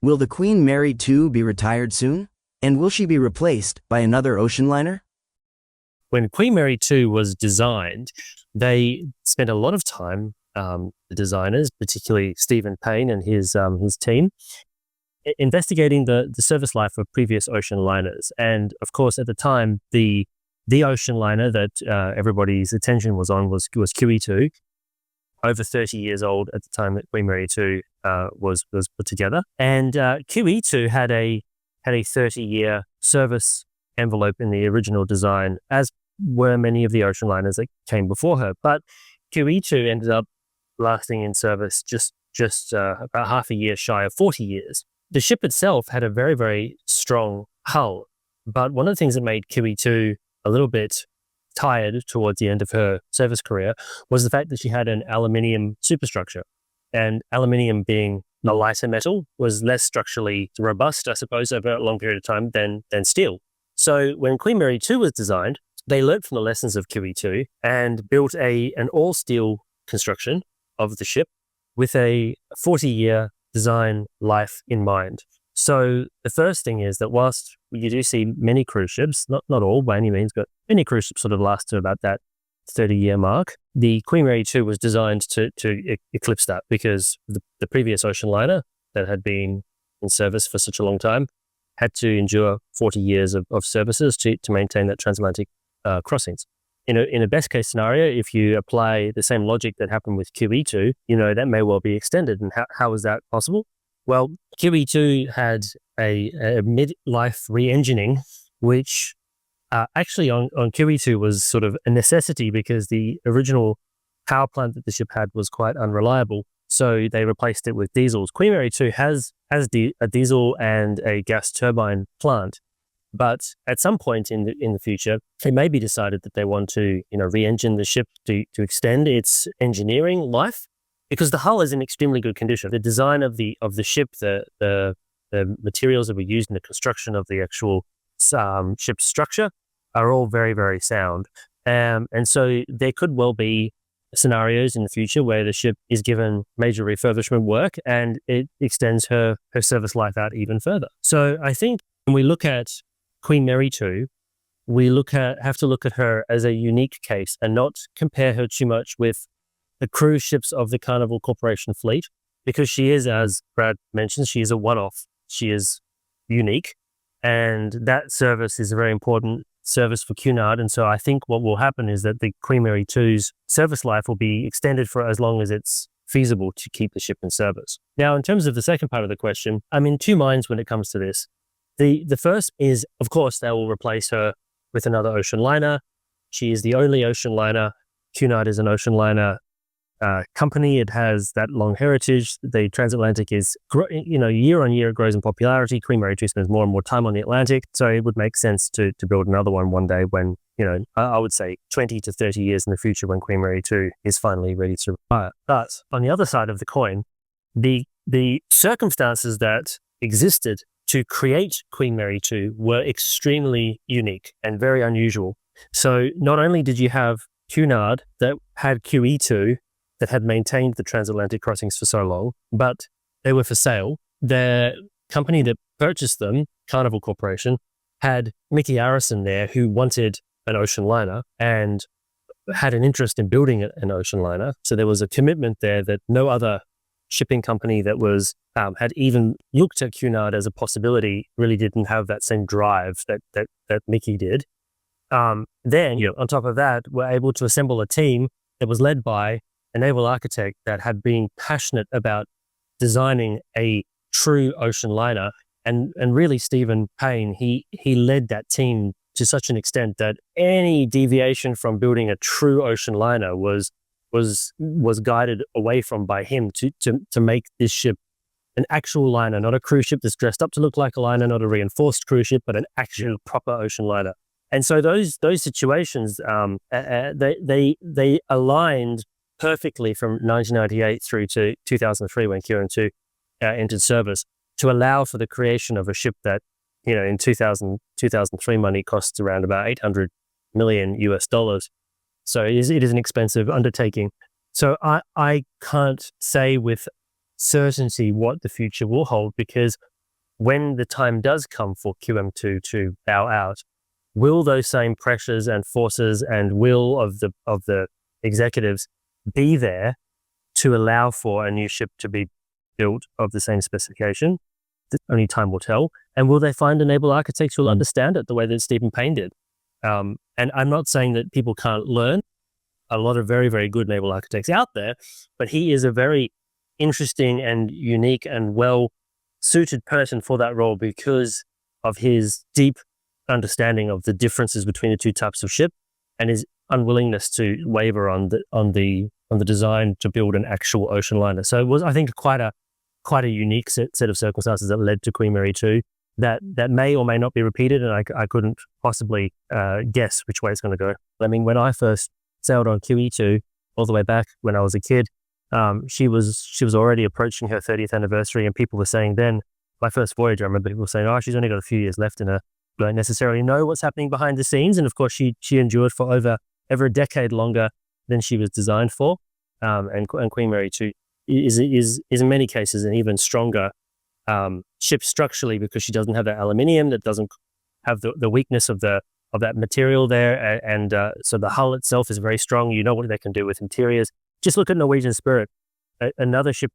Will the Queen Mary II be retired soon? And will she be replaced by another ocean liner? When Queen Mary II was designed, they spent a lot of time, the designers, particularly Stephen Payne and his team, investigating the service life of previous ocean liners. And of course, at the time, the ocean liner that everybody's attention was on was QE2, over 30 years old at the time that Queen Mary II was put together. And QE2 had a 30-year service envelope in the original design, as were many of the ocean liners that came before her. But QE2 ended up lasting in service just about half a year shy of 40 years. The ship itself had a very, very strong hull, but one of the things that made QE2 a little bit tired towards the end of her service career was the fact that she had an aluminium superstructure. And aluminium, being a lighter metal, was less structurally robust, I suppose, over a long period of time than steel. So when Queen Mary II was designed, they learned from the lessons of QE2 and built an all-steel construction of the ship with a 40-year design life in mind. So the first thing is that whilst you do see many cruise ships, not all by any means, but many cruise ships sort of last to about that 30-year mark, the Queen Mary II was designed to eclipse that, because the previous ocean liner that had been in service for such a long time had to endure 40 years of services to maintain that transatlantic crossings. In a best case scenario, if you apply the same logic that happened with QE2, that may well be extended. And how is that possible? Well, QE2 had a mid-life re-engining, which actually on QE2 was sort of a necessity, because the original power plant that the ship had was quite unreliable. So they replaced it with diesels. Queen Mary II has a diesel and a gas turbine plant. But at some point in the future, it may be decided that they want to, re-engine the ship to extend its engineering life, because the hull is in extremely good condition. The design of the ship, the materials that were used in the construction of the actual ship structure are all very, very sound. And so there could well be scenarios in the future where the ship is given major refurbishment work and it extends her service life out even further. So I think when we look at Queen Mary II, we have to look at her as a unique case and not compare her too much with the cruise ships of the Carnival Corporation fleet, because she is, as Brad mentions, she is a one-off. She is unique, and that service is a very important service for Cunard. And so I think what will happen is that the Queen Mary II's service life will be extended for as long as it's feasible to keep the ship in service. Now, in terms of the second part of the question, I'm in two minds when it comes to this. The first is, of course, they will replace her with another ocean liner. She is the only ocean liner. Cunard is an ocean liner company. It has that long heritage. The transatlantic is, year on year, it grows in popularity. Queen Mary II spends more and more time on the Atlantic. So it would make sense to build another one day when, I would say 20 to 30 years in the future, when Queen Mary II is finally ready to retire. But on the other side of the coin, the circumstances that existed to create Queen Mary II were extremely unique and very unusual. So not only did you have Cunard that had QE2 that had maintained the transatlantic crossings for so long, but they were for sale. The company that purchased them, Carnival Corporation, had Mickey Arison there, who wanted an ocean liner and had an interest in building an ocean liner. So there was a commitment there that no other shipping company that was had even looked at Cunard as a possibility really didn't have that same drive that Mickey did. Then, on top of that, we're able to assemble a team that was led by a naval architect that had been passionate about designing a true ocean liner. And really, Stephen Payne, he led that team to such an extent that any deviation from building a true ocean liner was guided away from by him to make this ship an actual liner, not a cruise ship that's dressed up to look like a liner, not a reinforced cruise ship, but an actual proper ocean liner. And so those situations, they aligned perfectly from 1998 through to 2003 when Cunard 2 entered service, to allow for the creation of a ship that, in 2003 money costs around about $800 million US. So it is an expensive undertaking. So I can't say with certainty what the future will hold, because when the time does come for QM2 to bow out, will those same pressures and forces and will of the executives be there to allow for a new ship to be built of the same specification? Only time will tell. And will they find a naval architect who will understand it the way that Stephen Payne did? And I'm not saying that people can't learn. A lot of very, very good naval architects out there, but he is a very interesting and unique and well-suited person for that role because of his deep understanding of the differences between the two types of ship and his unwillingness to waver on the design to build an actual ocean liner. So it was, I think, quite a unique set of circumstances that led to Queen Mary 2 that may or may not be repeated, and I couldn't possibly guess which way it's going to go. I mean, when I first sailed on QE2 all the way back when I was a kid, she was already approaching her 30th anniversary, and people were saying then, my first voyage, I remember people saying, oh, she's only got a few years left in her. Don't necessarily know what's happening behind the scenes, and of course she endured for over a decade longer than she was designed for. And Queen Mary 2 is in many cases an even stronger ship structurally because she doesn't have that aluminium, that doesn't have the weakness of that material there, and so the hull itself is very strong. You know what they can do with interiors. Just look at Norwegian Spirit, another ship,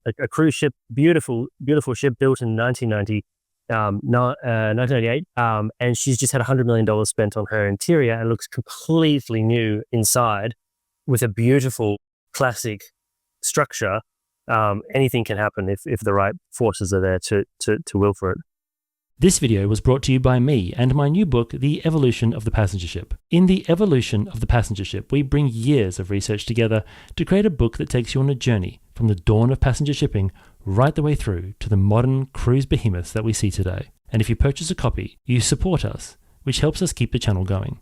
a cruise ship, beautiful ship built in 1998, and she's just had $100 million spent on her interior and looks completely new inside with a beautiful classic structure. Anything can happen if the right forces are there to will for it. This video was brought to you by me and my new book, The Evolution of the Passenger Ship. In The Evolution of the Passenger Ship, we bring years of research together to create a book that takes you on a journey from the dawn of passenger shipping right the way through to the modern cruise behemoths that we see today. And if you purchase a copy, you support us, which helps us keep the channel going.